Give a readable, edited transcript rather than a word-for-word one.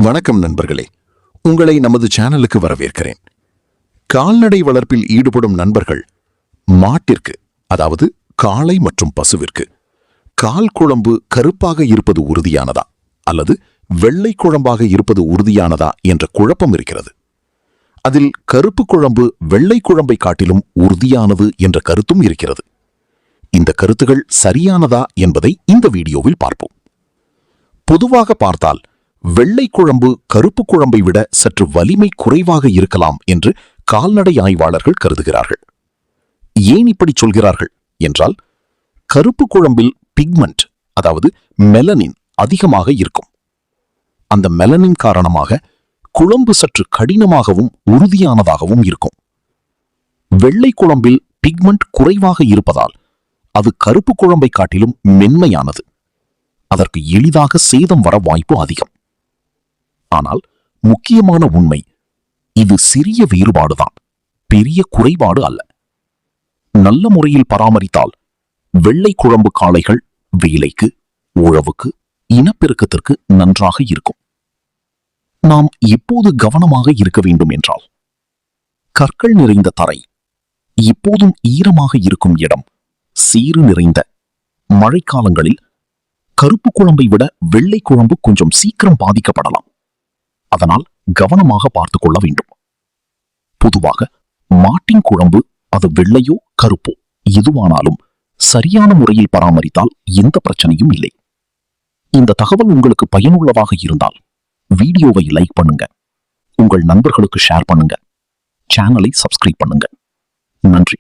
வணக்கம் நண்பர்களே, உங்களை நமது சேனலுக்கு வரவேற்கிறேன். கால்நடை வளர்ப்பில் ஈடுபடும் நண்பர்கள் மாட்டிற்கு, அதாவது காளை மற்றும் பசுவிற்கு கால் குழம்பு கருப்பாக இருப்பது உறுதியானதா அல்லது வெள்ளை குழம்பாக இருப்பது உறுதியானதா என்ற குழப்பம் இருக்கிறது. அதில் கருப்பு குழம்பு வெள்ளை குழம்பை காட்டிலும் உறுதியானது என்ற கருத்தும் இருக்கிறது. இந்த கருத்துகள் சரியானதா என்பதை இந்த வீடியோவில் பார்ப்போம். பொதுவாக பார்த்தால் வெள்ளை குழம்பு கருப்பு குழம்பை விட சற்று வலிமை குறைவாக இருக்கலாம் என்று கால்நடை ஆய்வாளர்கள் கருதுகிறார்கள். ஏன் இப்படி சொல்கிறார்கள் என்றால், கருப்பு குழம்பில் பிக்மெண்ட், அதாவது மெலனின் அதிகமாக இருக்கும். அந்த மெலனின் காரணமாக குழம்பு சற்று கடினமாகவும் உறுதியானதாகவும் இருக்கும். வெள்ளை குழம்பில் பிக்மெண்ட் குறைவாக இருப்பதால் அது கருப்பு குழம்பை காட்டிலும் மென்மையானது. அதற்கு எளிதாக சேதம் வர வாய்ப்பு அதிகம். ஆனால் முக்கியமான உண்மை, இது சிறிய வேறுபாடுதான், பெரிய குறைபாடு அல்ல. நல்ல முறையில் பராமரித்தால் வெள்ளை குழம்பு காளைகள் வேலைக்கு, உழவுக்கு, இனப்பெருக்கத்திற்கு நன்றாக இருக்கும். நாம் எப்போது கவனமாக இருக்க வேண்டும் என்றால், கற்கள் நிறைந்த தரை, எப்போதும் ஈரமாக இருக்கும் இடம், சீறு நிறைந்த மழைக்காலங்களில் கருப்பு குழம்பை விட வெள்ளை குழம்பு கொஞ்சம் சீக்கிரம் பாதிக்கப்படலாம். அதனால் கவனமாக பார்த்துக் கொள்ள வேண்டும். பொதுவாக மாட்டின் குழம்பு அது வெள்ளையோ கருப்போ எதுவானாலும் சரியான முறையில் பராமரித்தால் எந்த பிரச்சனையும் இல்லை. இந்த தகவல் உங்களுக்கு பயனுள்ளதாக இருந்தால் வீடியோவை லைக் பண்ணுங்க, உங்கள் நண்பர்களுக்கு ஷேர் பண்ணுங்க, சேனலை சப்ஸ்கிரைப் பண்ணுங்க. நன்றி.